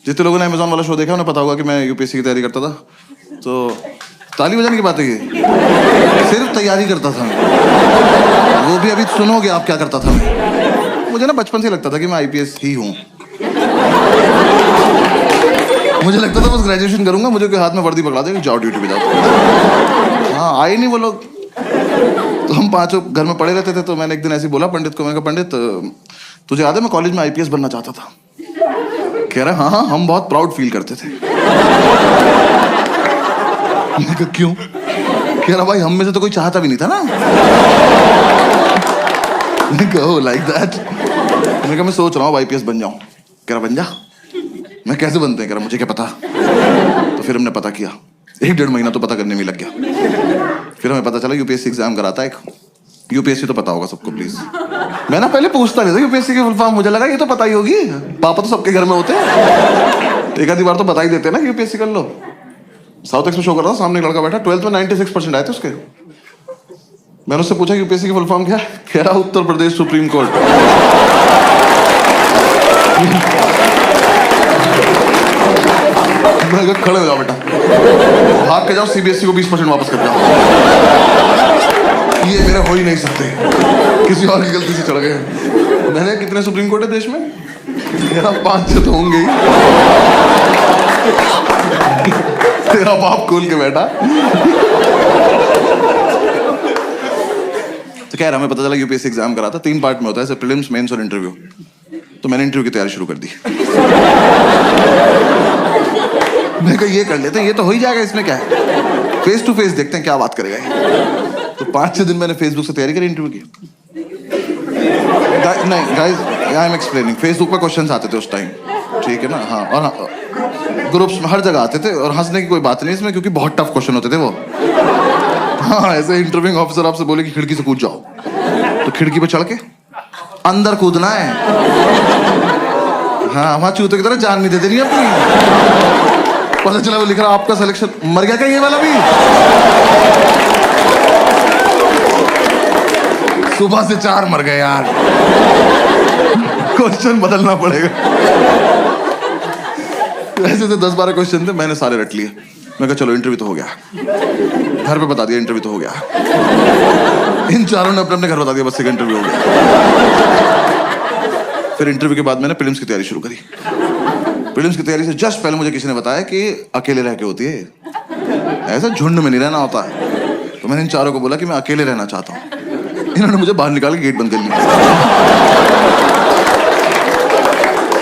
जितने लोगों ने अमेजोन वाला शो देखा उन्हें पता होगा कि मैं यूपीएससी की तैयारी करता था। तो ताली बजाने की बात है ये, सिर्फ तैयारी करता था मैं। वो भी अभी सुनोगे आप क्या करता था मैं। मुझे ना बचपन से लगता था कि मैं आईपीएस ही हूँ। मुझे लगता था बस ग्रेजुएशन करूंगा, मुझे कोई हाथ में वर्दी पकड़ा देगा, जाओ ड्यूटी पे जाओ। हाँ आए नहीं वो लोग। तो हम पांचों घर में पड़े रहते थे। तो मैंने एक दिन ऐसे बोला पंडित को, मैंने कहा पंडित तुझे याद है मैं कॉलेज में आईपीएस बनना चाहता था? कह रहा हाँ हम बहुत प्राउड फील करते थे। मैंने कहा क्यों? कह रहा भाई हम में से तो कोई चाहता भी नहीं था ना। मैंने कहा लाइक दैट। मैंने कहा मैं सोच रहा हूँ आईपीएस बन जाऊं। कह रहा बन जा। मैं कैसे बनते हैं? कह रहा मुझे क्या पता। तो फिर हमने पता किया, 1-1.5 महीना तो पता करने में लग गया। फिर हमें पता चला यूपीएससी एग्जाम कराता है एक। यूपीएससी तो पता होगा सबको प्लीज। मैं ना पहले पूछता नहीं था यूपीएससी की फुल फॉर्म, मुझे लगा ये तो पता ही होगी, पापा तो सबके घर में होते हैं, एक आधी बार तो बता ही देते हैं ना यूपीएससी कर लो। साउथ एक्स में शो कर रहा था, सामने एक लड़का बैठा, 12th में 96% आए थे उसके। मैंने उससे पूछा यूपीएससी की फुल फॉर्म क्या है? कह रहा उत्तर प्रदेश सुप्रीम कोर्ट। मैं कहा खड़े हो जाओ बेटा, भाग के जाओ सीबीएसई को 20% वापस कर जाओ, ये मेरे हो ही नहीं सकते, किसी और की गलती से चढ़ गए। मैंने कितने सुप्रीम कोर्ट है देश में? मेरा 5-6 तो होंगे ही। तेरा बाप खोल के बैठा। तो कह रहा हमें पता चला यूपीएससी एग्जाम करा था, 3 पार्ट में होता है, प्रीलिम्स, मेंस और इंटरव्यू। तो मैंने इंटरव्यू की तैयारी शुरू कर दी। मैं कहा ये कर लेते हैं, ये तो हो ही जाएगा, इसमें क्या है, फेस टू फेस देखते हैं क्या बात करेगा ये। तो 5-6 दिन मैंने फेसबुक से तैयारी करी इंटरव्यू की। नहीं guys I am explaining, Facebook पर क्वेश्चंस आते थे उस टाइम, ठीक है ना। हाँ और हाँ, ग्रुप्स में हर जगह आते थे, और हंसने की कोई बात नहीं इसमें, क्योंकि बहुत टफ क्वेश्चन होते थे वो। हाँ ऐसे इंटरव्यूइंग ऑफिसर आपसे बोले कि खिड़की से कूद जाओ, तो खिड़की पे चढ़ के अंदर कूदना है। हाँ वहां चूते की तरह जान नहीं देते नहीं अपनी। पता चला वो लिख रहा आपका सिलेक्शन, मर गया क्या ये वाला भी? सुबह से 4 मर गए यार। क्वेश्चन बदलना पड़ेगा। ऐसे से 10-12 क्वेश्चन थे, मैंने सारे रट लिए। मैं कहा चलो इंटरव्यू तो हो गया, घर पे बता दिया इंटरव्यू तो हो गया। इन चारों ने अपने अपने घर बता दिया बस एक इंटरव्यू हो गया। फिर इंटरव्यू के बाद मैंने प्रीलिम्स की तैयारी शुरू करी। प्रीलिम्स की तैयारी से जस्ट पहले मुझे किसी ने बताया कि अकेले रह के होती है, ऐसा झुंड में नहीं रहना होता है। तो मैंने इन चारों को बोला कि मैं अकेले रहना चाहता हूँ। इन्होंने मुझे बाहर निकाल के गेट बंद कर लिया।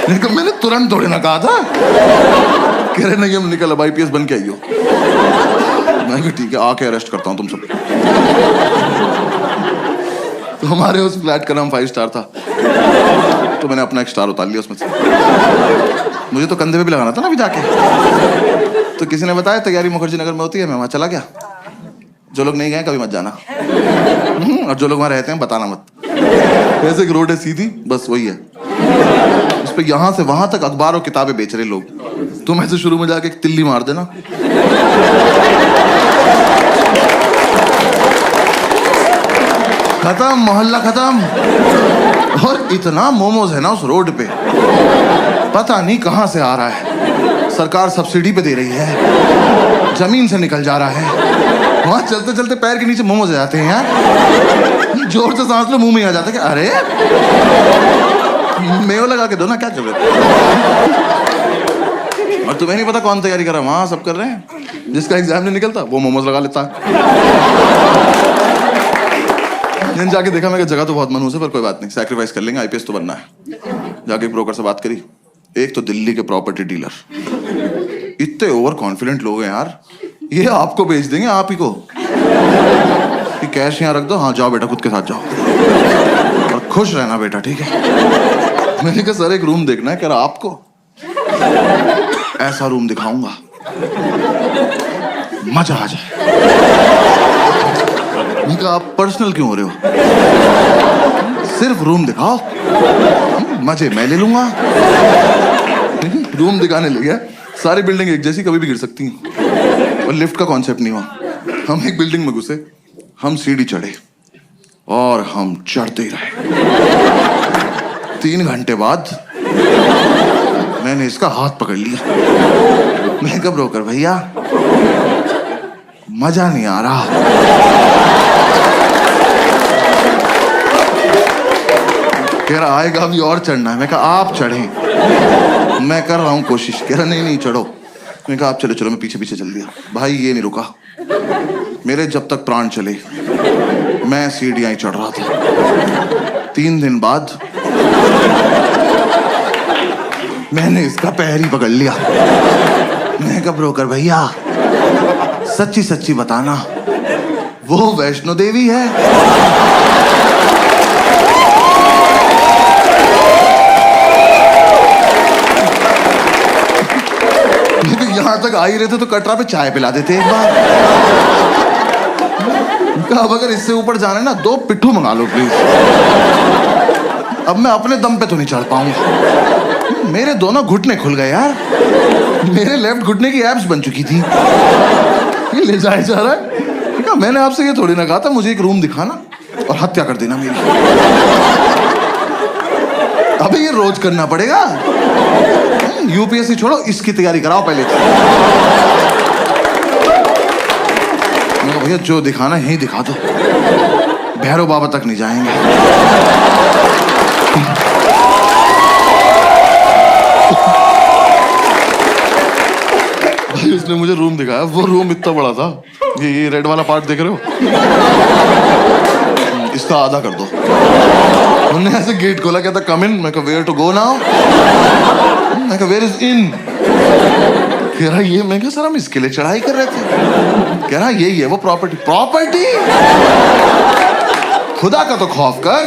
लेकिन मैंने तुरंत थोड़ी ना कहा था। कह रहे नहीं हम निकल, अब आईपीएस बन के आइयो। मैं कहा ठीक है आके अरेस्ट करता हूँ तुम सब। तो हमारे उस फ्लैट का नाम 5 स्टार था, तो मैंने अपना एक स्टार उतार लिया उसमें से। मुझे तो कंधे पे भी लगाना था ना अभी जाके। तो किसी ने बताया तैयारी मुखर्जी नगर में होती है, मैं वहां चला गया। जो लोग नहीं गए कभी मत जाना, और जो लोग वहां रहते हैं बताना मत। वैसे एक रोड है सीधी, बस वही है, उस पे यहां से वहां तक अखबार और किताबें बेच रहे लोग। तुम ऐसे शुरू में जाके एक तिल्ली मार देना, खत्म, मोहल्ला खत्म। और इतना मोमोज है ना उस रोड पे, पता नहीं कहां से आ रहा है, सरकार सब्सिडी पे दे रही है, जमीन से निकल जा रहा है। वहां चलते चलते पैर के नीचे मोमोज आ जाते हैं यार, जोर से सांस लो मुंह में आ जाता है कि अरे मेव लगा के दो ना, क्या कर रहे हो? और तुम्हें नहीं पता कौन तैयारी कर रहा है, वहां सब कर रहे हैं। जिसका एग्जाम नहीं निकलता वो मोमोज लगा लेता। जाके देखा, मैं जगह तो बहुत मनहूस है पर कोई बात नहीं, सैक्रिफाइस कर लेंगे, आईपीएस तो बनना है। जाके ब्रोकर से बात करी, एक तो दिल्ली के प्रॉपर्टी डीलर, इतने ओवर कॉन्फिडेंट लोग हैं यार, ये आपको बेच देंगे आप ही को, कि कैश यहाँ रख दो, हाँ जाओ बेटा खुद के साथ जाओ और खुश रहना बेटा, ठीक है। मैंने कहा सर एक रूम देखना है। कह रहा आपको ऐसा रूम दिखाऊंगा मजा आ जाए। मैंने कहा आप पर्सनल क्यों हो रहे हो, सिर्फ रूम दिखाओ, मजे मैं ले लूंगा। रूम दिखाने ले गया, सारी बिल्डिंग एक जैसी, कभी भी गिर सकती हैं, और लिफ्ट का कॉन्सेप्ट नहीं हुआ। हम एक बिल्डिंग में घुसे, हम सीढ़ी चढ़े और हम चढ़ते ही रहे। 3 घंटे बाद मैंने इसका हाथ पकड़ लिया। मैं कहा ब्रोकर भैया मजा नहीं आ रहा। कह रहा आएगा अभी और चढ़ना है। मैं कहा आप चढ़ें, मैं कर रहा हूं कोशिश। कह रहा नहीं नहीं चढ़ो। मैं कहा आप चलो चलो, मैं पीछे पीछे चल दिया। भाई ये नहीं रुका, मेरे जब तक प्राण चले मैं सीढ़ियां ही चढ़ रहा था। 3 दिन बाद मैंने इसका पैर ही पकड़ लिया। मैं कहा ब्रोकर भैया सच्ची सच्ची बताना वो वैष्णो देवी है? यहां तक आ ही रहे थे तो कटरा पे चाय पिला देते एक बार। अब अगर इससे ऊपर जाना है ना 2 पिट्ठू मंगा लो प्लीज। अब मैं अपने दम पे तो नहीं चढ़ पाऊंगा। मेरे दोनों घुटने खुल गए यार। मेरे लेफ्ट घुटने की एब्स बन चुकी थी। ये ले जाए जा रहा है। मैंने आपसे ये थोड़ी ना कहा था मुझे एक रूम दिखाना और हत्या कर देना मेरी। अबे ये रोज करना पड़ेगा। यूपीएससी छोड़ो, इसकी तैयारी कराओ पहले। भैया जो दिखाना यही दिखा दो, भैरव बाबा तक नहीं जाएंगे। भाई उसने मुझे रूम दिखाया, वो रूम इतना बड़ा था। ये रेड वाला पार्ट देख रहे हो, इसका आधा कर दो। उन्होंने ऐसे गेट खोला, कहता कम इन। मैं कहा वेयर टू गो नाउ? मैं कहा वेयर इज इन? कह रहा ये। मैं कहा सर हम इसके लिए चढ़ाई कर रहे थे। कह रहा यही है वो प्रॉपर्टी। प्रॉपर्टी? खुदा का तो खौफ कर।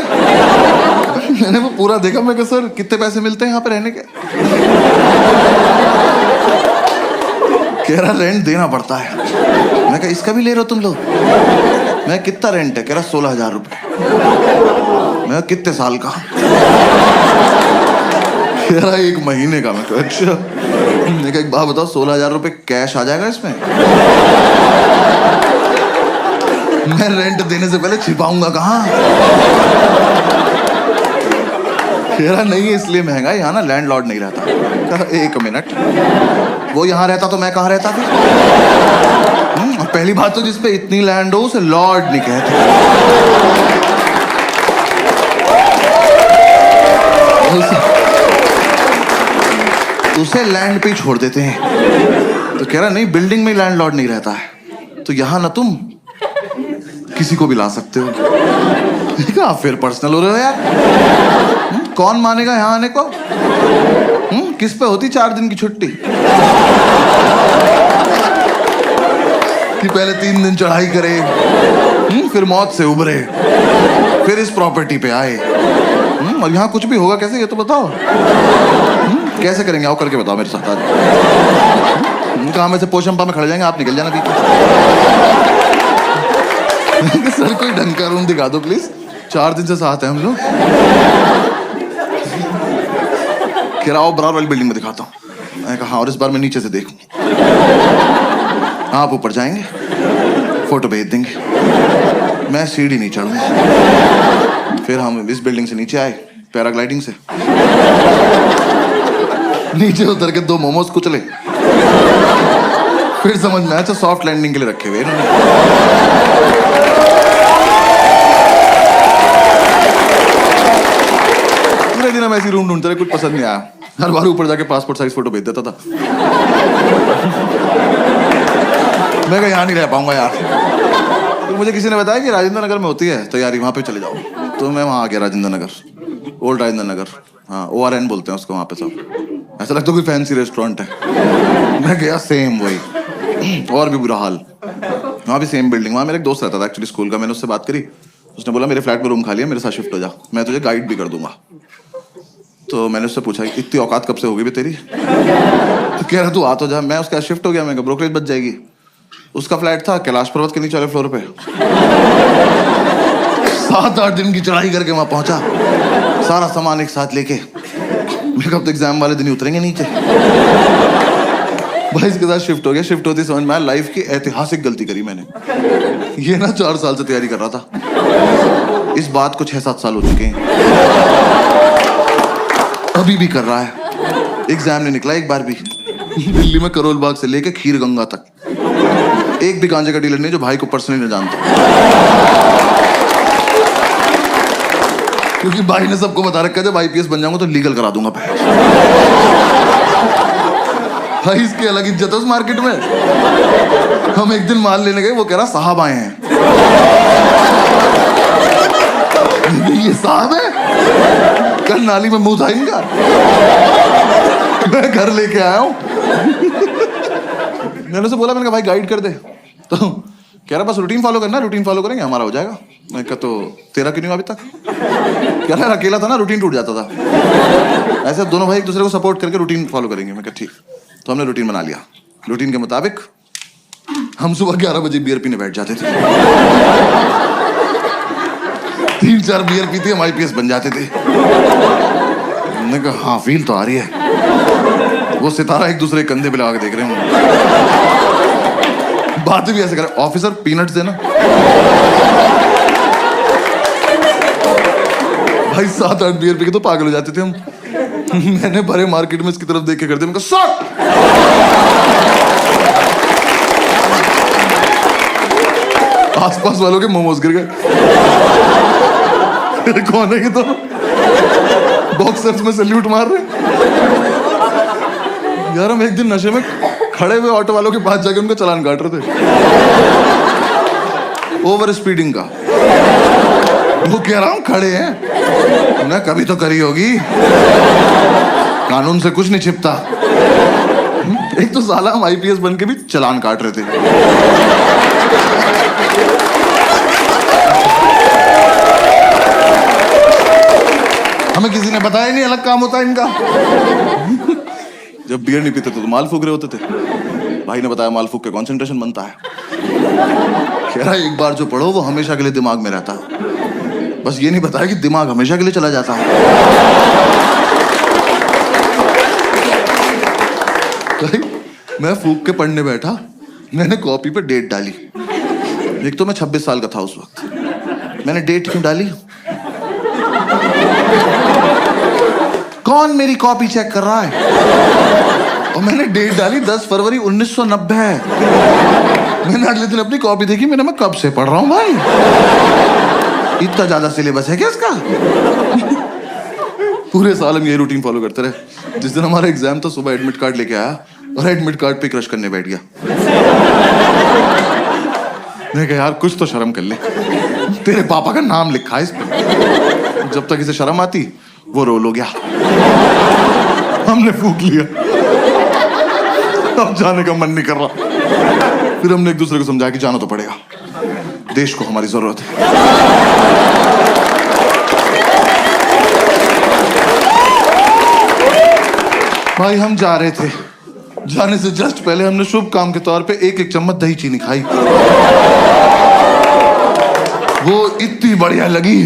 मैंने वो पूरा देखा। मैं कहा सर कितने पैसे मिलते हैं यहाँ पे रहने के? कह रहा रेंट देना पड़ता है। मैं कहा इसका भी ले रहे हो तुम लोग? मैं कितना रेंट है? कह रहा 16,000 रुपए। मैं कितने साल का? कह रहा 1 महीने का। मैं कहा अच्छा। मैं कहा एक बात बताओ 16,000 रुपए कैश आ जाएगा इसमें? मैं रेंट देने से पहले छिपाऊंगा कहाँ? कह रहा नहीं है इसलिए महंगा है, यहाँ ना लैंडलॉर्ड नहीं रहता। कहा 1 मिनट, वो यहाँ रहता तो मैं कहाँ रहता फिर? पहली बात तो जिसपे इतनी लैंड हो उसे लॉर्ड नहीं कहते। उसे लैंड पे ही छोड़ देते हैं। तो कह रहा नहीं बिल्डिंग में लैंड लॉर्ड नहीं रहता है, तो यहां ना तुम किसी को भी ला सकते हो। आप फिर पर्सनल हो रहे हो यार। कौन मानेगा यहां आने को? किस पे होती 4 दिन की छुट्टी? कि पहले 3 दिन चढ़ाई करे, फिर मौत से उबरे, फिर इस प्रॉपर्टी पे आए। और यहाँ कुछ भी होगा कैसे ये तो बताओ। कैसे करेंगे आओ करके बताओ मेरे साथ आज। कहा में से पोशंपा में खड़े जाएंगे, आप निकल जाना बीच। सर कोई ढंग का रूम दिखा दो प्लीज, 4 दिन से साथ हैं हम लोग। कह रहा आओ बराबर वाली बिल्डिंग में दिखाता हूँ। मैं कहा हाँ, और इस बार मैं नीचे से देखूं। आप ऊपर जाएंगे, फोटो भेज देंगे, मैं सीढ़ी नहीं चढ़ूंगा। फिर हम इस बिल्डिंग से नीचे आए पैराग्लाइडिंग से। नीचे उतर के 2 मोमोज कुचले। फिर समझ में आया अच्छा सॉफ्ट लैंडिंग के लिए रखे हुए इन्होंने। पूरे दिन हम ऐसी रूम ढूंढते रहे, कुछ पसंद नहीं आया। हर बार ऊपर जाके पासपोर्ट साइज फोटो भेज देता था। मैं कहा यहाँ नहीं रह पाऊंगा यार। तो मुझे किसी ने बताया कि राजेंद्र नगर में होती है तैयारी, वहां पे चले जाओ। तो मैं वहां आ गया, राजेंद्र नगर, ओल्ड राजेंद्र नगर। हाँ ORN बोलते हैं उसको वहां पे सब। ऐसा लगता है कोई फैंसी रेस्टोरेंट है। मैं गया सेम वही, और भी बुरा हाल। वहाँ भी सेम बिल्डिंग। वहाँ मेरा एक दोस्त रहता था एक्चुअली स्कूल का। मैंने उससे बात करी, उसने बोला मेरे फ्लैट में रूम खाली है, मेरे साथ शिफ्ट हो जा, मैं तुझे गाइड भी कर दूंगा। तो मैंने उससे पूछा इतनी औकात कब से होगी भी तेरी? तो कह रहा तू आ तो जा। मैं उसका शिफ्ट हो गया। मैं ब्रोकरेज बच जाएगी। उसका फ्लैट था कैलाश पर्वत के नीचे वाले फ्लोर पे। 7-8 दिन की चढ़ाई करके वहां पहुंचा, सारा सामान एक साथ लेके। मैं कब तो एग्जाम वाले दिन ही उतरेंगे नीचे। भाई इसके साथ शिफ्ट हो गया। शिफ्ट होती समझ में आया लाइफ की ऐतिहासिक गलती करी मैंने। ये ना 4 साल से तैयारी कर रहा था, इस बात को 6-7 साल हो चुके हैं, अभी भी कर रहा है। एग्जाम नहीं निकला एक बार भी। दिल्ली में करोल बाग से लेके खीर गंगा तक एक भी गांजे का डीलर नहीं जो भाई को पर्सनली न जानता, क्योंकि भाई ने सबको बता रखा है जब IPS बन जाऊंगा तो लीगल करा दूंगा भाई। इसकी अलग इज्जत है उस मार्केट में। हम एक दिन माल लेने गए, वो कह रहा साहब आए हैं। ये साहब है, कल नाली में मुंह था इनका। मैं घर लेके आया हूं। मैंने उसे बोला, मैंने कहा भाई गाइड कर दे, तो कह रहा बस रूटीन फॉलो करना, रूटीन फॉलो करेंगे हमारा हो जाएगा। मैं कहा तो तेरा क्यों नहीं हुआ अभी तक? कह रहा अकेला था ना, रूटीन टूट जाता था। ऐसे दोनों भाई एक दूसरे को सपोर्ट करके रूटीन फॉलो करेंगे। मैं कहा ठीक। तो हमने रूटीन बना लिया। रूटीन के मुताबिक हम सुबह 11 बजे बियर पीने बैठ जाते थे। 3-4 बियर पीते हम IPS बन जाते थे। हमने कहा हाँ फील तो आ रही है। वो सितारा एक दूसरे कंधे पे लगा के देख रहे हैं, बातें भी ऐसे कर रहे, ऑफिसर पीनट्स देना। भाई 7-8 बियर पी के तो पागल हो जाते थे हम। मैंने भरे मार्केट में इसकी तरफ देख के कर दिया, मैंने कहा आसपास वालों के मोमोज गिर गए। कौन है ये? तो बॉक्सर्स में सैल्यूट मार रहे। यार हम एक दिन नशे में खड़े हुए ऑटो वालों के पास जाके उनका चालान काट रहे थे, ओवर स्पीडिंग का। वो कह रहा हूं खड़े हैं, उन्हें कभी तो करी होगी, कानून से कुछ नहीं छिपता। एक तो साला हम IPS बन के भी चालान काट रहे थे। हमें किसी ने बताया नहीं अलग काम होता है इनका। जब बियर नहीं पीते तो माल फूक रहे होते थे। भाई ने बताया माल फूक के कंसंट्रेशन बनता है। कह रहा एक बार जो पढ़ो वो हमेशा के लिए दिमाग में रहता है, बस ये नहीं बताया कि दिमाग हमेशा के लिए चला जाता है। मैं फूक के पढ़ने बैठा, मैंने कॉपी पे डेट डाली। एक तो मैं 26 साल का था उस वक्त। मैंने डेट क्यों डाली? कौन मेरी कॉपी चेक कर रहा है? और मैंने डेट डाली 10 फरवरी 1990। मैंने अगले दिन अपनी कॉपी देखी, मैंने मैं कब से पढ़ रहा हूं भाई, इतना ज्यादा सिलेबस है क्या इसका? पूरे साल हम ये रूटीन फॉलो करते रहे। जिस दिन हमारा एग्जाम था सुबह एडमिट कार्ड लेके आया और एडमिट कार्ड पे क्रश करने बैठ गया। मैंने कहा यार कुछ तो शर्म कर ले, तेरे पापा का नाम लिखा है इस पे। जब तक इसे शर्म आती वो रोल हो गया। हमने फूक लिया, अब जाने का मन नहीं कर रहा। फिर हमने एक दूसरे को समझाया कि जाना तो पड़ेगा, देश को हमारी जरूरत है। भाई हम जा रहे थे, जाने से जस्ट पहले हमने शुभ काम के तौर पे 1-1 चम्मच दही चीनी खाई। वो इतनी बढ़िया लगी,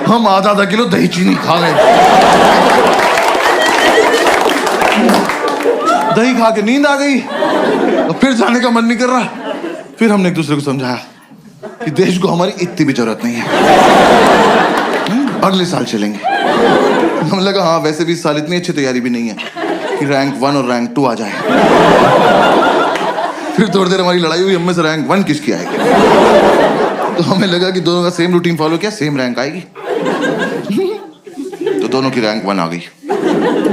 हम आधा किलो दही चीनी खा गए। दही खा के नींद आ गई और फिर जाने का मन नहीं कर रहा। फिर हमने एक दूसरे को समझाया कि देश को हमारी इतनी भी जरूरत नहीं है, अगले साल चलेंगे। हमें लगा हाँ वैसे भी इस साल इतनी अच्छी तैयारी भी नहीं है कि रैंक 1 और रैंक 2 आ जाए। फिर थोड़ी देर हमारी लड़ाई हुई, हम में से रैंक 1 किसकी आएगी। तो हमें लगा कि दोनों का सेम रूटीन फॉलो किया, सेम रैंक आएगी। तो दोनों की रैंक 1 आ गई।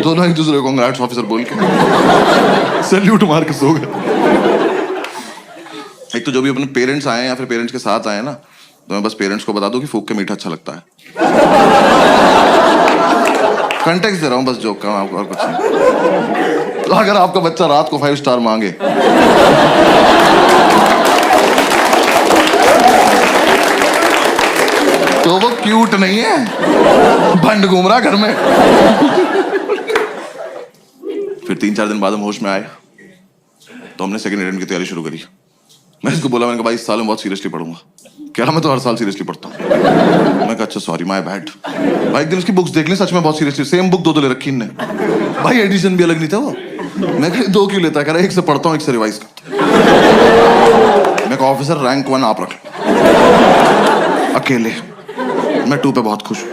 दोनों एक दूसरे को कांग्रेट्स ऑफिसर बोल के सैल्यूट मार के सो गए। एक तो जो भी अपने पेरेंट्स आए या फिर पेरेंट्स के साथ आए ना, तो मैं बस पेरेंट्स को बता दूं कि फूक के मीठा अच्छा लगता है। कंटेक्स्ट दे रहा हूं बस जोक का, आपको और कुछ नहीं। तो अगर आपका बच्चा रात को 5 स्टार मांगे तो वो क्यूट नहीं है, भंड घूम रहा घर में। फिर 3-4 दिन बाद हम होश में आए तो हमने सेकंड अटेम्प्ट की तैयारी शुरू करी। मैं इसको बोला, मैंने कहा भाई इस साल मैं बहुत सीरियसली पढ़ूंगा। कह रहा मैं तो हर साल सीरियसली पढ़ता हूँ। मैं कहा अच्छा सॉरी माय बैड। भाई एक दिन उसकी बुक्स देख ली, सच में बहुत सीरियसली सेम बुक 2 ले रखी इनने। भाई एडिशन भी अलग नहीं था वो। मैं कहा 2 क्यों लेता है? कह रहा 1 से पढ़ता हूँ 1 से रिवाइज करता हूँ। मैं कहा ऑफिसर रैंक 1 आप रख लो अकेले, मैं 2 पे बहुत खुश हूँ।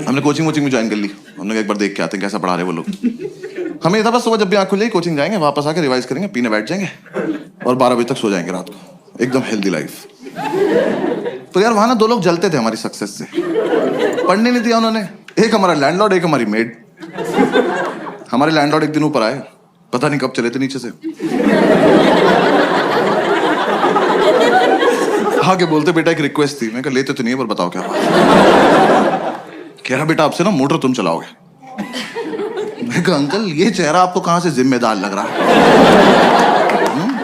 हमने कोचिंग वोचिंग भी ज्वाइन कर ली। हमने कहा एक बार देख के आते हैं कैसा पढ़ा रहे वो लोग। हमें था बस सुबह जब भी आँख खुल जाएगी कोचिंग जाएंगे, वापस आके रिवाइज करेंगे, पीने बैठ जाएंगे और 12 बजे तक सो जाएंगे रात को। एकदम हेल्दी लाइफ। तो यार वहां ना 2 लोग जलते थे हमारी सक्सेस से, पढ़ने नहीं दिया उन्होंने। एक हमारा लैंडलॉर्ड, एक हमारी मेड। हमारे लैंडलॉर्ड एक दिन ऊपर आए, पता नहीं कब चले थे नीचे से, आके बोलते बेटा एक रिक्वेस्ट थी। मैं कहा लेते तो नहीं है पर बताओ क्या बात। कह रहा बेटा आपसे ना मोटर तुम चलाओगे। मैं कहा अंकल ये चेहरा आपको कहां से जिम्मेदार लग रहा है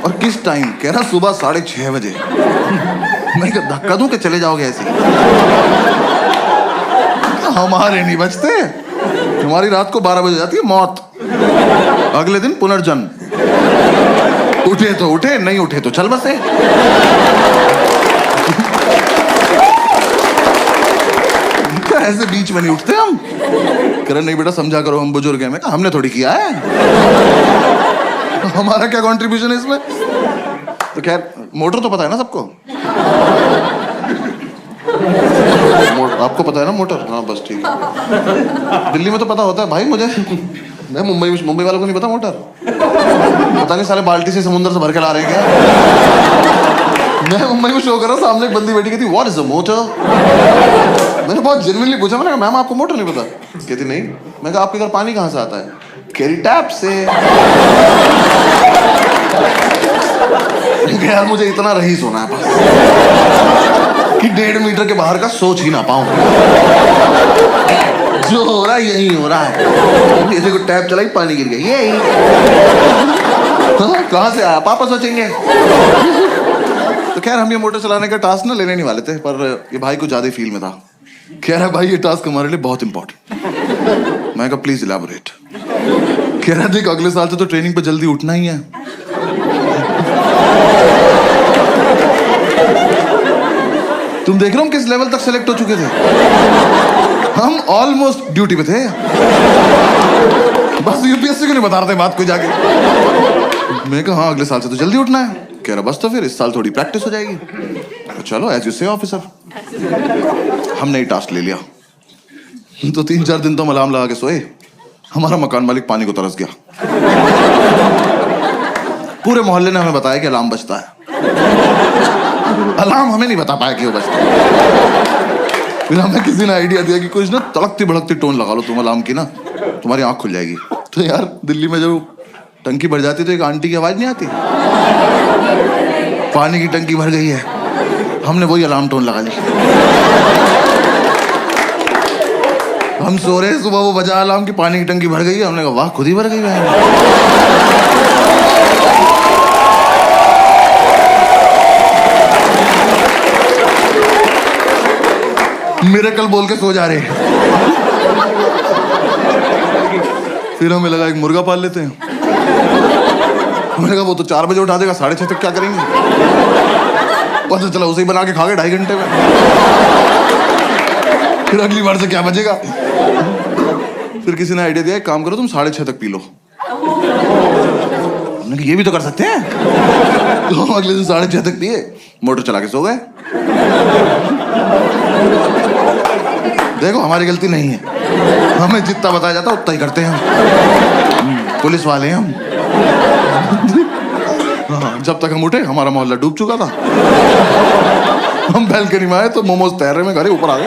और किस टाइम? कह रहा सुबह 6:30 बजे। मैं कहा धक्का दूं कि चले जाओगे ऐसे? हमारे नहीं बचते, हमारी रात को 12 बजे जाती है मौत, अगले दिन पुनर्जन्म। उठे तो उठे, नहीं उठे तो चल बसे। ऐसे बीच में नहीं उठते हम। कह रहे नहीं बेटा समझा करो हम बुजुर्ग हैं। मैं कहा हमने थोड़ी किया है, हमारा क्या कंट्रीब्यूशन है इसमें? तो खैर मोटर तो पता है ना सबको, आपको पता है ना मोटर? हाँ बस ठीक है। दिल्ली में तो पता होता है भाई मुझे, मैं मुंबई वालों को नहीं पता मोटर। पता नहीं साले बाल्टी से समुद्र से भर के ला रहे हैं क्या? मैं मुंबई में शो कर रहा हूँ, सामने एक बंदी बैठी कहती व्हाट इज द मोटर। मैंने बहुत जेन्युइनली पूछा, मैंने कहा मैम आपको मोटर नहीं पता? कहती नहीं। मैं कहा आपके घर पानी कहाँ से आता है? कह रही टैप से। यार मुझे इतना रईस होना है बस कि 1.5 मीटर के बाहर का सोच ही ना पाऊं। जो हो रहा है यही हो रहा है। ये देखो टैप चलाई पानी गिर गया, यही कहाँ से आया पापा सोचेंगे। तो खैर हम ये मोटर चलाने का टास्क ना लेने नहीं वाले थे, पर ये भाई को ज्यादा फील में था। कह रहा भाई ये टास्क हमारे लिए बहुत इंपॉर्टेंट। मैं कहा प्लीज इलैबोरेट। कह रहा देख अगले साल से तो ट्रेनिंग पे जल्दी उठना ही है। तुम देख रहे हो किस लेवल तक सेलेक्ट हो चुके थे? हम ऑलमोस्ट ड्यूटी पे थे, बस यूपीएससी को नहीं बता रहे थे बात को जाके। मैं कहा हाँ अगले साल से तो जल्दी उठना है। कह रहा बस तो फिर इस साल थोड़ी प्रैक्टिस हो जाएगी। चलो एज यू से ऑफिसर। हमने ही टास्क ले लिया। तो 3-4 दिन तो हम अलार्म लगा के सोए, हमारा मकान मालिक पानी को तरस गया। पूरे मोहल्ले ने हमें बताया कि अलार्म बजता है, अलार्म हमें नहीं बता पाया कि वो बजता है। फिर हमें किसी ने आइडिया दिया कि कुछ ना तड़कती भड़कती टोन लगा लो तुम अलार्म की ना, तुम्हारी आंख खुल जाएगी। तो यार दिल्ली में जब टंकी भर जाती तो एक आंटी की आवाज नहीं आती, पानी की टंकी भर गई है। हमने वही अलार्म टोन लगा ली। हम सो रहे, सुबह वो बजा अलार्म की पानी की टंकी भर गई है। हमने कहा वाह खुद ही भर गई है। मिरेकल बोल के सो जा रहे। फिर हमें लगा एक मुर्गा पाल लेते हैं। हमने कहा वो तो 4 बजे उठा देगा, 6:30 तक क्या करेंगे? पता चला उसे ही बना के खा गए 2.5 घंटे में। फिर अगली बार से क्या बचेगा? फिर किसी ने आइडिया दिया एक काम करो तुम 6:30 तक पी लो। हमने कहा ये भी तो कर सकते हैं। तो हम अगले दिन 6:30 तक पिए, मोटर चला के सो गए। देखो हमारी गलती नहीं है, हमें जितना बताया जाता उतना ही करते हैं हम। पुलिस वाले हैं हम। हाँ, जब तक हम उठे हमारा मोहल्ला डूब चुका था। हम बैल्कनी में आए तो मोमोज तैर रहे में घर ऊपर आ गए।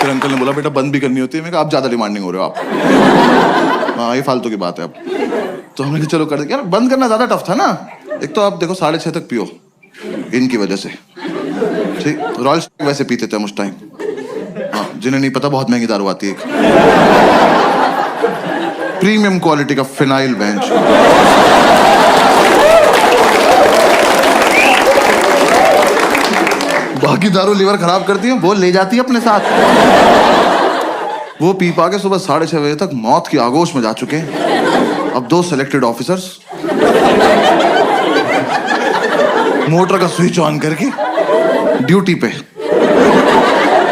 फिर अंकल ने बोला बेटा बंद भी करनी होती है। मैं कहा आप ज्यादा डिमांडिंग हो रहे हो आप। हाँ ये फालतू की बात है अब। तो हमने कहा चलो कर दे। यार बंद करना ज्यादा टफ था ना। एक तो आप देखो 6:30 तक पियो इनकी वजह से। ठीक रॉयल वैसे पीते थे हम उस टाइम। हाँ जिन्हें नहीं पता बहुत महंगी दारू आती है, प्रीमियम क्वालिटी का फिनाइल बेंच। बाकी दारू लीवर खराब करती है, वो ले जाती है अपने साथ। वो पी पा के सुबह 6:30 बजे तक मौत की आगोश में जा चुके हैं। अब 2 सेलेक्टेड ऑफिसर्स मोटर का स्विच ऑन करके ड्यूटी पे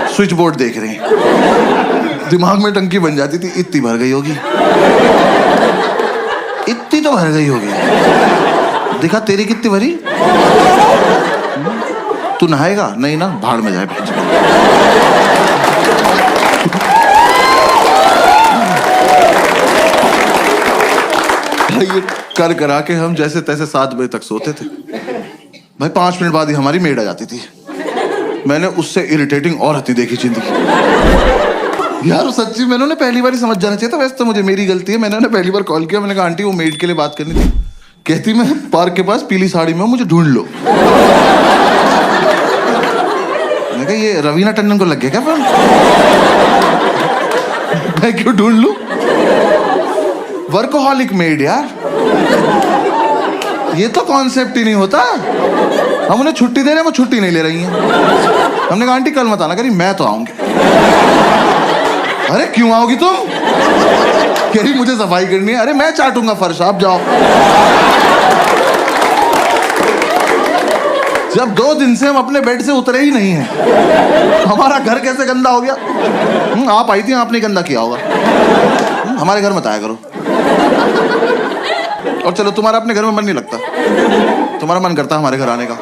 स्विच बोर्ड देख रहे हैं। दिमाग में टंकी बन जाती थी इतनी भर गई होगी, इतनी तो भर गई होगी। देखा तेरी कितनी भरी? तू नहाएगा? नहीं ना, भाड़ में जाए। भाई ये कर करा के हम जैसे तैसे 7 बजे तक सोते थे। भाई 5 मिनट बाद ही हमारी मेड आ जाती थी। मैंने उससे इरिटेटिंग और हती देखी जिंदगी। यार सच्ची मैंने उन्हें पहली बार ही समझ जाना चाहिए था। वैसे तो मुझे मेरी गलती है, मैंने उन्हें पहली बार कॉल किया। मैंने कहा आंटी वो मेड के लिए बात करनी थी। कहती मैं पार्क के पास पीली साड़ी में हूं, मुझे ढूंढ लो। मैंने कहा ये रवीना टंडन को लग गया क्या फोन? मैं क्यों ढूंढ लूं? वर्कोहॉलिक मेड यार, ये तो कॉन्सेप्ट ही नहीं होता। हम उन्हें छुट्टी दे रहे हैं, वो छुट्टी नहीं ले रही हैं। हमने कहा आंटी कल मत आना। करी मैं तो आऊंगी। अरे क्यों आओगी तुम? कह रही मुझे सफाई करनी है। अरे मैं चाटूंगा फर्श, आप जाओ। जब 2 दिन से हम अपने बेड से उतरे ही नहीं हैं, हमारा घर कैसे गंदा हो गया? आप आई थी, आपने गंदा किया होगा। हमारे घर मत आया करो। और चलो तुम्हारा अपने घर में मन नहीं लगता, तुम्हारा मन करता हमारे घर आने का।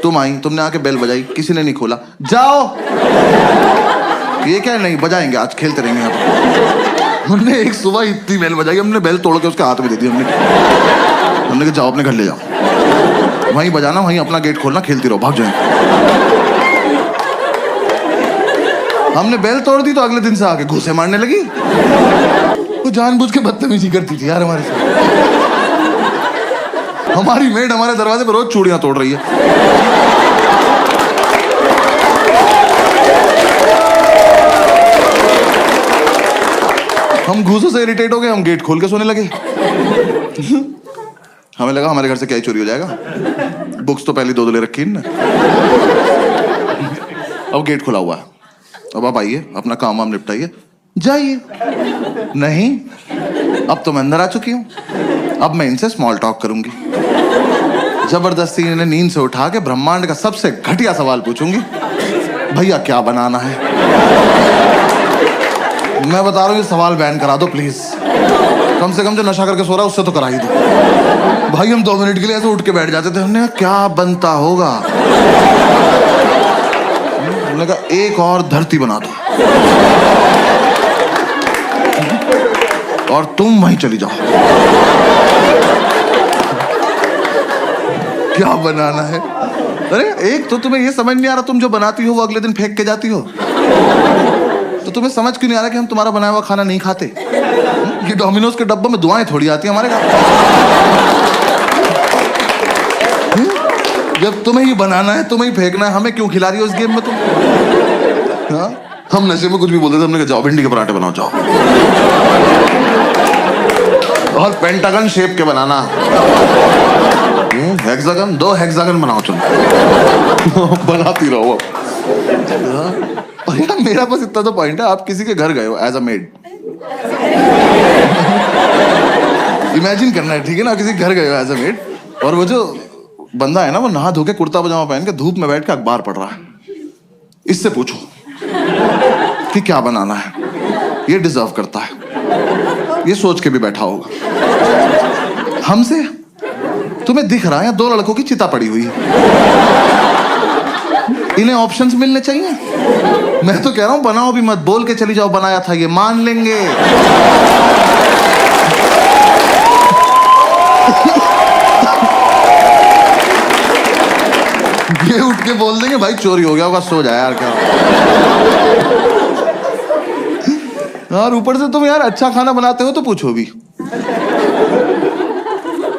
तुम आई, तुमने आके बेल बजाई, किसी ने नहीं खोला। जाओ। ये क्या नहीं बजाएंगे, आज खेलते रहेंगे यहाँ। हमने एक सुबह इतनी बेल बजाई, हमने बेल तोड़ के उसके हाथ में दे दी। हमने कहा जाओ अपने घर ले जाओ, वहीं बजाना, वहीं अपना गेट खोलना, खेलती रहो, भाग जाएंगे। हमने बेल तोड़ दी तो अगले दिन से आके घूंसे मारने लगी। वो जानबूझ के बदतमीजी करती थी यार हमारे साथ। हमारी मेड हमारे दरवाजे पर रोज चूड़ियां तोड़ रही है। हम घूसों से इरिटेट हो गए, हम गेट खोल के सोने लगे। हमें लगा हमारे घर से क्या ही चोरी हो जाएगा। बुक्स तो पहले 2 ले रखी ना। अब गेट खुला हुआ है, अब आप आइए, अपना काम वाम निपटाइए, जाइए। नहीं, अब तो मैं अंदर आ चुकी हूं, अब मैं इनसे स्मॉल टॉक करूंगी। जबरदस्ती इन्हें नींद से उठा के ब्रह्मांड का सबसे घटिया सवाल पूछूंगी, भैया क्या बनाना है? मैं बता रहा हूं ये सवाल बैन करा दो प्लीज। कम से कम जो नशा करके सो रहा है उससे तो करा ही दो। भाई हम 2 मिनट के लिए ऐसे उठ के बैठ जाते थे। हमने कहा क्या बनता होगा? हमने कहा एक और धरती बना दो और तुम वहीं चली जाओ। क्या बनाना है? अरे एक तो तुम्हें ये समझ नहीं आ रहा, तुम जो बनाती हो वो अगले दिन फेंक के जाती हो। तो तुम्हें समझ क्यों नहीं आ रहा कि हम तुम्हारा बनाया हुआ खाना नहीं खाते? ये डोमिनोज के डब्बों में दुआएं थोड़ी आती है हमारे घर। जब तुम्हें ही बनाना है, तुम्हें ही फेंकना है, हमें क्यों खिला रही हो इस गेम में तुम? हाँ? हम नशे में कुछ भी बोलते थे। हमने कहा जाओ भिंडी के पराठे बनाओ, जाओ। और पेंटागन शेप के बनाना, हेक्सागन, 2 हेक्सागन बनाओ तुम। बनाती रहो। और यार मेरा बस इतना तो पॉइंट है, आप किसी के घर गए हो एज अ मेड, इमेजिन करना है, ठीक है ना? किसी घर गए हो एज अ मेड, और वो जो बंदा है ना, वो नहा धो के कुर्ता पजामा पहन के धूप में बैठ के अखबार पढ़ रहा है। इससे पूछो कि क्या बनाना है, ये डिजर्व करता है, ये सोच के भी बैठा होगा। हमसे तुम्हें दिख रहा है 2 लड़कों की चिता पड़ी हुई है, इन्हें ऑप्शंस मिलने चाहिए। मैं तो कह रहा हूं बनाओ भी मत, बोल के चली जाओ बनाया था, ये मान लेंगे। ये उठ के बोल देंगे भाई चोरी हो गया होगा, सो जाए यार। क्या यार ऊपर से तुम यार अच्छा खाना बनाते हो तो पूछो भी।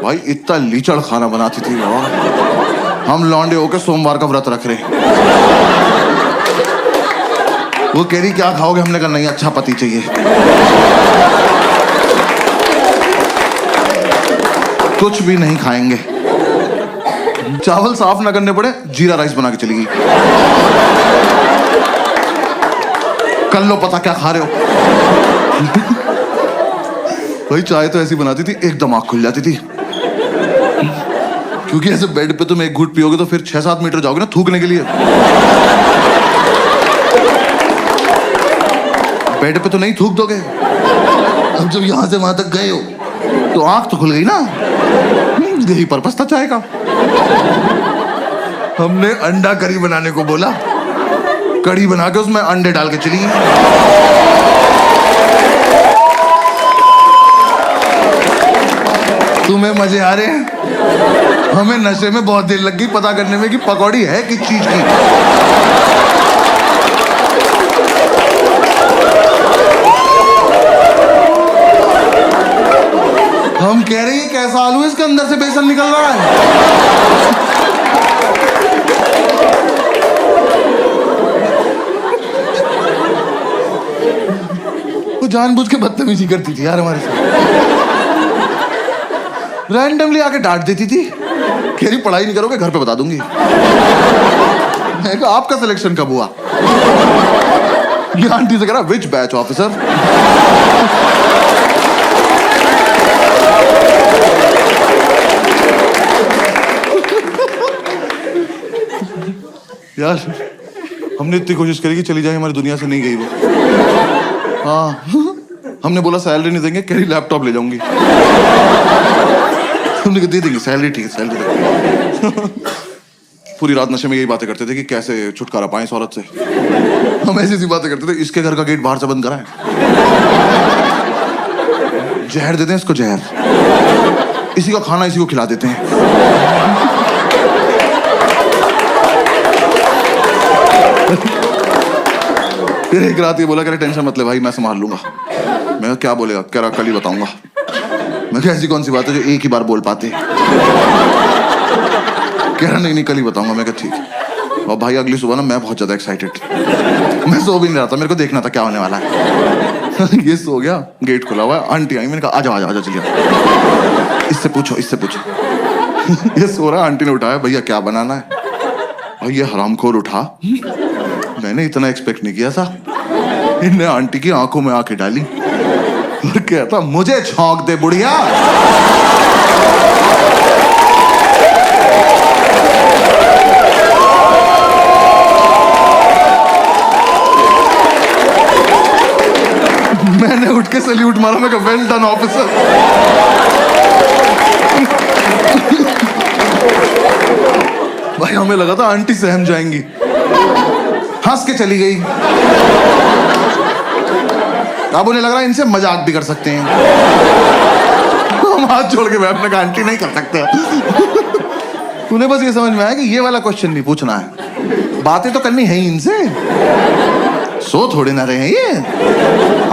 भाई इतना लीचड़ खाना बनाती थी बाबा, हम लौंडे होके सोमवार का व्रत रख रहे। वो कह रही क्या खाओगे? हमने कहा नहीं, अच्छा पति चाहिए। कुछ भी नहीं खाएंगे, चावल साफ ना करने पड़े, जीरा राइस बना के चली गई। कर लो पता क्या खा रहे हो। भाई चाय तो ऐसी बनाती थी एकदम आँख खुल जाती थी, क्योंकि ऐसे बेड पे तुम एक घूंट पियोगे तो फिर 6-7 मीटर जाओगे ना थूकने के लिए। बेड पे तो नहीं थूक दोगे। अब जब यहां से वहां तक गए हो तो आंख तो खुल गई ना। यही पर्पस था चाय का। हमने अंडा करी बनाने को बोला, कड़ी बना के उसमें अंडे डाल के चली गई। तुम्हें मजे आ रहे हैं, हमें नशे में बहुत देर लग गई पता करने में कि पकौड़ी है किस चीज की। हम कह रहे हैं कैसा आलू है, इसके अंदर से बेसन निकल रहा है। वो जानबूझ के बदतमीजी करती थी यार हमारे साथ, रैंडमली आके डांट देती थी, कह रही पढ़ाई नहीं करोगे घर पे बता दूंगी। मैं कहा आपका सिलेक्शन कब हुआ? ये आंटी से कह रहा विच बैच ऑफिसर। यार हमने इतनी कोशिश करी कि चली जाए, हमारी दुनिया से नहीं गई वो। हाँ हमने बोला सैलरी नहीं देंगे, कह रही लैपटॉप ले जाऊंगी। हमने कहा दे देंगे सैलरी, ठीक है सैलरी देंगे। पूरी रात नशे में यही बातें करते थे कि कैसे छुटकारा पाएं इस औरत से। हम ऐसी ऐसी बातें करते थे, इसके घर का गेट बाहर से बंद कराएं, जहर देते हैं इसको जहर, इसी का खाना इसी को खिला देते हैं। फिर एक रात ये बोला, कह रहे टेंशन मत ले भाई मैं संभाल लूंगा। मैं कहा क्या बोलेगा? कह रहा कल ही बताऊंगा। मैं कहा ऐसी कौन सी बात है जो एक ही बार बोल पाते? कह रहा नहीं कल ही बताऊंगा। मैं कहा ठीक है। और भाई अगली सुबह ना मैं बहुत ज्यादा एक्साइटेड, मैं सो भी नहीं रहा था, मेरे को देखना था क्या होने वाला है। ये सो गया, गेट खुला हुआ है, आंटी आई, मैंने कहा आ जाओ चलिए, इससे पूछो इससे पूछो। ये सो रहा, आंटी ने उठाया, भैया क्या बनाना है? भाई ये हरामखोर उठा, मैंने इतना एक्सपेक्ट नहीं किया था। इनने आंटी की आंखों में आंखें डाली और कहता मुझे छौंक दे बुढ़िया। मैंने उठ के सैल्यूट मारा, मैं कहा वेल डन ऑफिसर। भाई हमें लगा था आंटी सहम जाएंगी, हंस के चली गई। अब उन्हें लग रहा है इनसे मजाक भी कर सकते हैं। हम हाथ जोड़ के बैठने का आंटी नहीं कर सकते। उन्हें बस ये समझ में आया कि ये वाला क्वेश्चन नहीं पूछना है, बातें तो करनी है ही इनसे। सो थोड़े ना रहे हैं, ये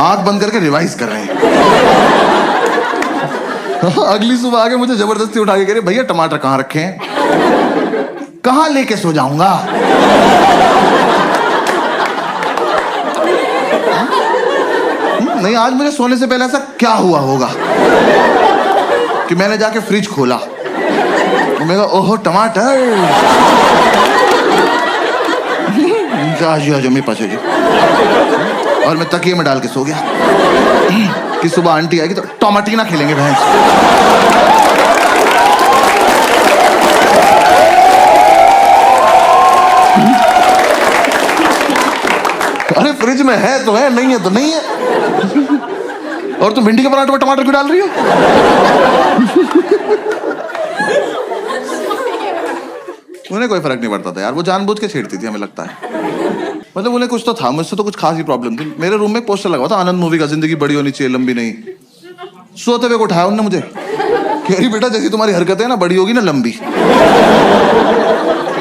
आंख बंद करके रिवाइज कर रहे हैं। अगली सुबह आके मुझे जबरदस्ती उठा के कह रहे भैया टमाटर कहाँ रखे हैं? कहाँ लेके सो जाऊंगा? नहीं आज मुझे सोने से पहले ऐसा क्या हुआ होगा कि मैंने जाके फ्रिज खोला, मैं कहा ओहो टमाटर, आजो मेरे पास जी, और मैं तकिए में डाल के सो गया कि सुबह आंटी आएगी तो टमाटीना खेलेंगे भैंस। अरे फ्रिज में है तो है, नहीं है तो नहीं है। और तुम भिंडी के पराठे में टमाटर क्यों डाल रही हो? उन्हें कोई फर्क नहीं पड़ता था यार, वो जानबूझ के छेड़ती थी हमें लगता है। मतलब उन्हें कुछ तो था, मुझसे तो कुछ खास ही प्रॉब्लम थी। मेरे रूम में पोस्टर लगा था आनंद मूवी का, जिंदगी बड़ी होनी चाहिए लंबी नहीं। सोते हुए को उठाया उन्होंने मुझे, कह रही बेटा जैसी तुम्हारी हरकतें हैं ना, बड़ी होगी ना लंबी।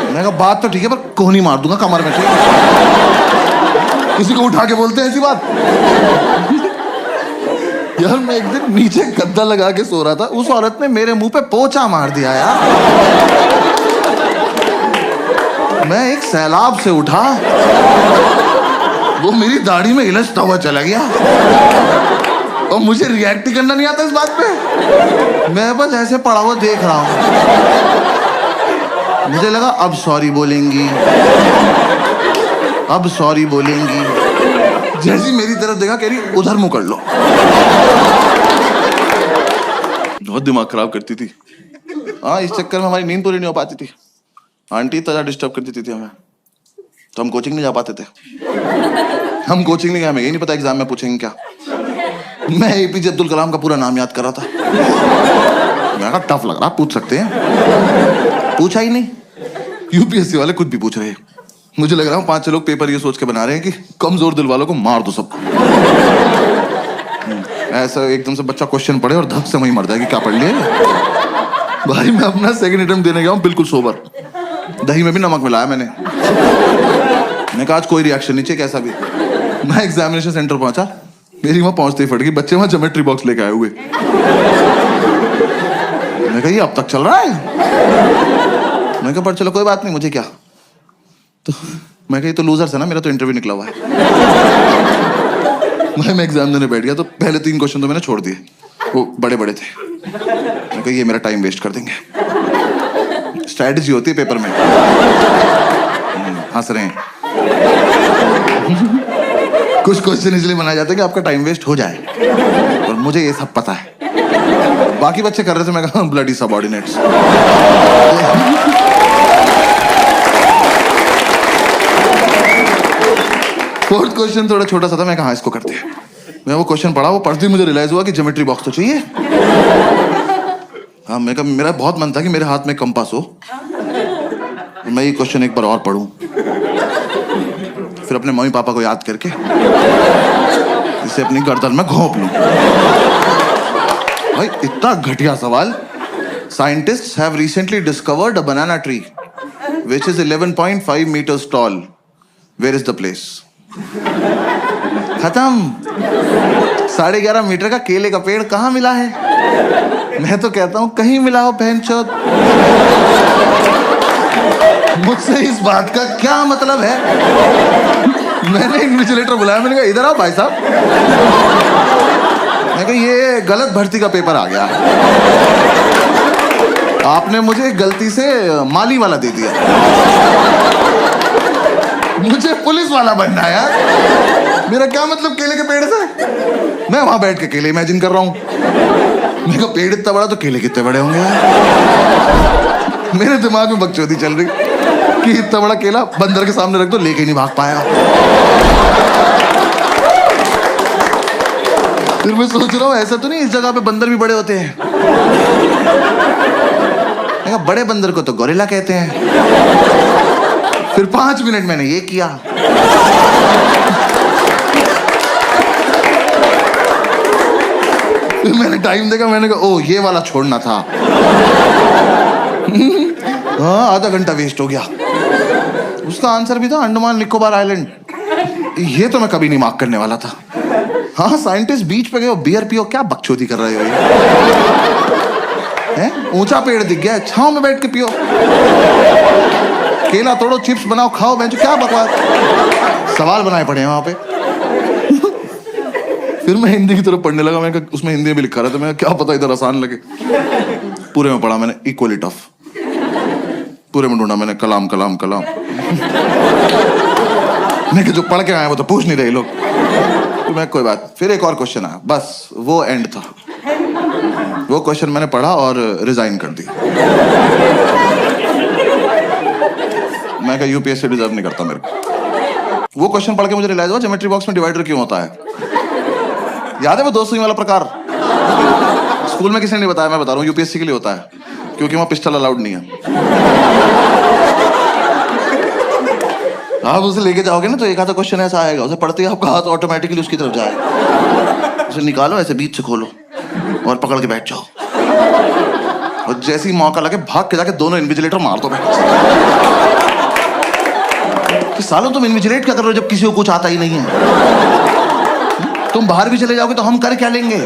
मैंने कहा बात तो ठीक है पर कोहनी मार दूंगा कमर में। किसी को उठा के बोलते हैं ऐसी बात? यार मैं एक दिन नीचे गद्दा लगा के सो रहा था, उस औरत ने मेरे मुंह पे पोंछा मार दिया यार। मैं एक सैलाब से उठा, वो मेरी दाढ़ी में इलझता हुआ चला गया और मुझे रिएक्ट ही करना नहीं आता इस बात पे। मैं बस ऐसे पड़ा हुआ देख रहा हूं। मुझे लगा अब सॉरी बोलेंगी, अब सॉरी बोलेंगी। जैसी मेरी तरफ देखा कह रही उधर मुंह कर लो। बहुत दिमाग खराब करती थी। हाँ इस चक्कर में हमारी नींद पूरी नहीं हो पाती थी। आंटी इतना डिस्टर्ब कर देती थी हमें, तो हम कोचिंग नहीं जा पाते थे। हम कोचिंग नहीं गए, हमें यही नहीं पता एग्जाम में पूछेंगे क्या। मैं एपीजे अब्दुल कलाम का पूरा नाम याद कर रहा था। मैं कहा टफ लग रहा, पूछ सकते हैं। पूछा ही नहीं। यूपीएससी वाले कुछ भी पूछ रहे हैं। मुझे लग रहा है 5-6 लोग पेपर ये सोच के बना रहे हैं कि कमजोर दिल वालों को मार दो सबको। ऐसा एकदम से बच्चा क्वेश्चन पढ़े और धक से वहीं मर जाए कि क्या पढ़ लिए। भाई मैं अपना सेकंड अटेम्प्ट देने गया हूँ बिल्कुल सोबर, दही में भी नमक मिलाया मैंने कहा आज कोई रिएक्शन नहीं चाहिए कैसा भी। मैं एग्जामिनेशन सेंटर पहुंचा, मेरी वहां पहुंचते ही फट गई, बच्चे वहां ज्योमेट्री बॉक्स लेके आए हुए। मैं कहा ये अब तक चल रहा है। मैं कहा पर चलो कोई बात नहीं, मुझे क्या। तो मैं कहा ये तो लूजर्स है ना, मेरा तो इंटरव्यू निकला हुआ है। मैं एग्जाम देने बैठ गया तो पहले 3 क्वेश्चन तो मैंने छोड़ दिए, वो बड़े बड़े थे। मैं कहा ये मेरा टाइम वेस्ट कर देंगे। स्ट्रैटेजी होती है पेपर में। हंस रहे हैं। कुछ क्वेश्चन इसलिए बनाए जाते हैं कि आपका टाइम वेस्ट हो जाए, और मुझे ये सब पता है। बाकी बच्चे कर रहे थे, मैं कहा ब्लडी सबऑर्डिनेट्स। फोर्थ क्वेश्चन थोड़ा छोटा सा था, मैं कहा इसको करते हैं। मैं वो क्वेश्चन पढ़ा, वो पढ़ते ही मुझे रियलाइज हुआ कि ज्योमेट्री बॉक्स तो चाहिए। हाँ मैं कहा मेरा बहुत मन था कि मेरे हाथ में कंपास हो, मैं ये क्वेश्चन एक बार और पढ़ूं, फिर अपने मम्मी पापा को याद करके इसे अपनी गर्दन में घोंप लूं। भाई इतना घटिया सवाल। Scientists have recently discovered a banana tree which is 11.5 meters tall. Where is the place? खत्म। 11.5 मीटर का केले का पेड़ कहाँ मिला है? मैं तो कहता हूँ कहीं मिला हो बहनचोद। मुझसे इस बात का क्या मतलब है? मैंने इन्विजिलेटर बुलाया, मैंने कहा इधर आओ भाई साहब। मैं कहा ये गलत भर्ती का पेपर आ गया, आपने मुझे गलती से माली वाला दे दिया, मुझे पुलिस वाला बनना है यार। मेरा क्या मतलब केले के पेड़ से? मैं वहां बैठ के केले इमेजिन कर रहा हूं। मैं कहा पेड़ इतना बड़ा तो केले कितने बड़े होंगे यार। मेरे दिमाग में बकचोदी चल रही कि इतना बड़ा केला बंदर के सामने रख दो, लेके नहीं भाग पाया। फिर मैं सोच रहा हूँ ऐसा तो नहीं इस जगह पे बंदर भी बड़े होते हैं। बड़े बंदर को तो गोरिल्ला कहते हैं। फिर 5 मिनट मैंने ये किया। फिर मैंने टाइम देखा, मैंने कहा ओ ये वाला छोड़ना था। हाँ आधा घंटा वेस्ट हो गया। उसका आंसर भी था अंडमान निकोबार आइलैंड। ये तो मैं कभी नहीं मार्क करने वाला था। हाँ साइंटिस्ट बीच पे गए हो, बियर पियो, क्या बकचोदी कर रहे हो ये? ऊंचा पेड़ दिख गया, छांव में बैठ के पियो। केला तोड़ो, चिप्स बनाओ, खाओ। बेंचो क्या बकवास सवाल बनाए पड़े हैं वहां पे। फिर मैं हिंदी की तरफ पढ़ने लगा, मैं उसमें हिंदी में लिखा रहा था, मैं क्या पता इधर आसान लगे। पूरे में पढ़ा मैंने इक्वली टफ, पूरे में ढूंढा मैंने कलाम कलाम कलाम। मैं जो पढ़ के आए वो तो पूछ नहीं रहे लोग। तो मैं कोई बात, फिर एक और क्वेश्चन आया, बस वो एंड था। वो क्वेश्चन मैंने पढ़ा और रिजाइन कर दिया। मैं कहा यूपीएससी डिजर्व नहीं करता मेरे को। वो क्वेश्चन पढ़ के मुझे रियलाइज हुआ ज्योमेट्री बॉक्स में डिवाइडर क्यों होता है। याद है वो 2 सुई वाला प्रकार? स्कूल में किसी ने नहीं बताया, मैं बता रहा हूँ। यूपीएससी के लिए होता है क्योंकि वहां पिस्टल अलाउड नहीं है। आप उसे लेके जाओगे ना तो एक आधा क्वेश्चन ऐसा आएगा, उसे पढ़ते ही आपका हाथ ऑटोमेटिकली उसकी तरफ जाएगा। उसे निकालो, ऐसे बीच से खोलो और पकड़ के बैठ जाओ, और जैसे ही मौका लगे भाग के जाके दोनों इन्विजिलेटर मार दो। कि सालों तुम इन्विजिलेट क्या कर रहे हो जब किसी को कुछ आता ही नहीं है? तुम बाहर भी चले जाओगे तो हम कर क्या लेंगे?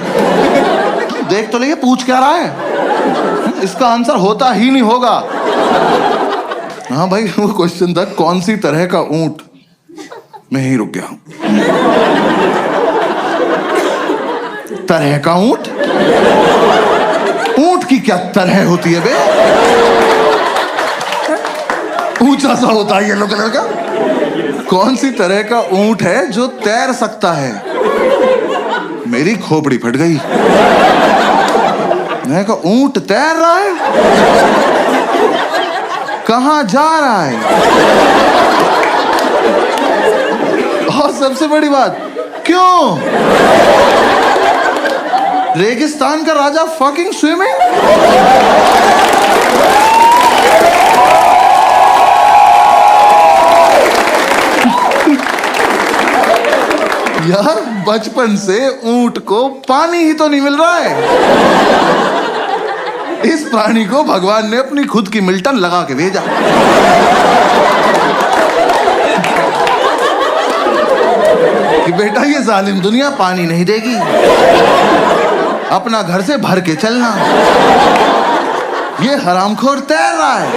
देख तो लेंगे पूछ क्या रहा है। इसका आंसर होता ही नहीं होगा। हाँ भाई वो क्वेश्चन था कौन सी तरह का ऊंट। मैं यहीं रुक गया। तरह का ऊंट? ऊंट की क्या तरह होती है बे? ऊंचा सा होता है येलो कलर का। कौन सी तरह का ऊंट है जो तैर सकता है? मेरी खोपड़ी फट गई। मैं कहा ऊंट तैर रहा है, कहां जा रहा है? और सबसे बड़ी बात, क्यों? रेगिस्तान का राजा फकिंग स्विमिंग? यार बचपन से ऊंट को पानी ही तो नहीं मिल रहा है। इस प्राणी को भगवान ने अपनी खुद की मिल्टन लगा के भेजा। कि बेटा ये जालिम दुनिया पानी नहीं देगी, अपना घर से भर के चलना। ये हरामखोर तैर रहा है,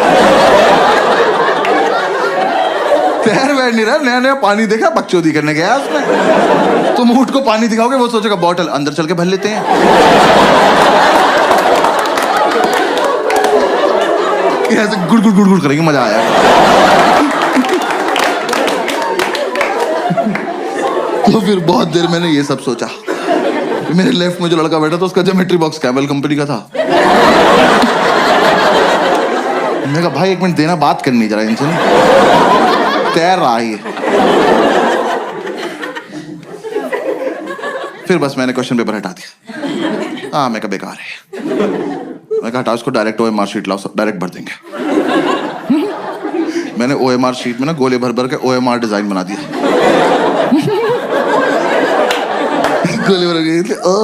तैर बैठ नहीं रहा, नया नया पानी देखा बकचोदी करने गया उसमें। तुम ऊंट को पानी दिखाओगे वो सोचेगा बॉटल अंदर चल के भर लेते हैं। ऐसे गुड़ गुड़ गुड़ गुड़ करेंगे, मजा आया। तो फिर बहुत देर मैंने ये सब सोचा। मेरे लेफ्ट में जो लड़का बैठा था उसका ज्योमेट्री बॉक्स कैमल कंपनी का था। मैंने कहा भाई एक मिनट देना, बात करनी जरा इनसे, तैर रहा है। फिर बस मैंने क्वेश्चन पेपर हटा दिया। हाँ मैं कहा बेकार है। मैं कहा हटा उसको, डायरेक्ट OMR शीट लाओ, डायरेक्ट भर देंगे। मैंने OMR शीट में ना गोले भर भर के OMR डिजाइन बना दिया। गोले भर के ओ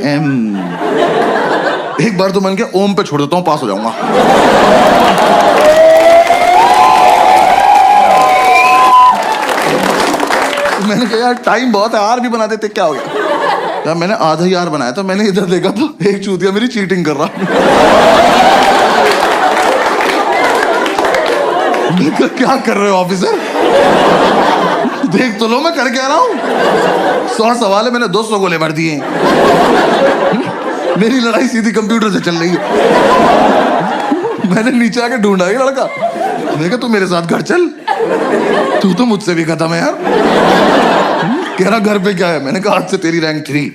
M। एक बार तो मैंने कहा ओम पे छोड़ देता हूँ, पास हो जाऊंगा। मैंने कहा यार टाइम बहुत है, आर भी बना देते, क्या हो गया। यार मैंने आधा ही आर बनाया था। मैंने इधर देखा तो एक चूतिया मेरी चीटिंग कर रहा। क्या कर रहे हो ऑफिसर, देख तो लो मैं कर क्या रहा हूँ। 100 सवाल है, मैंने 200 गोले भर दिए। मेरी लड़ाई सीधी कंप्यूटर से चल रही है। मैंने नीचे आके ढूंढा ये लड़का, मैंने कहा तू मेरे साथ घर चल, तू तो मुझसे भी खत्म है यार। कह रहा घर पे क्या है, मैंने कहा आज से तेरी रैंक 3।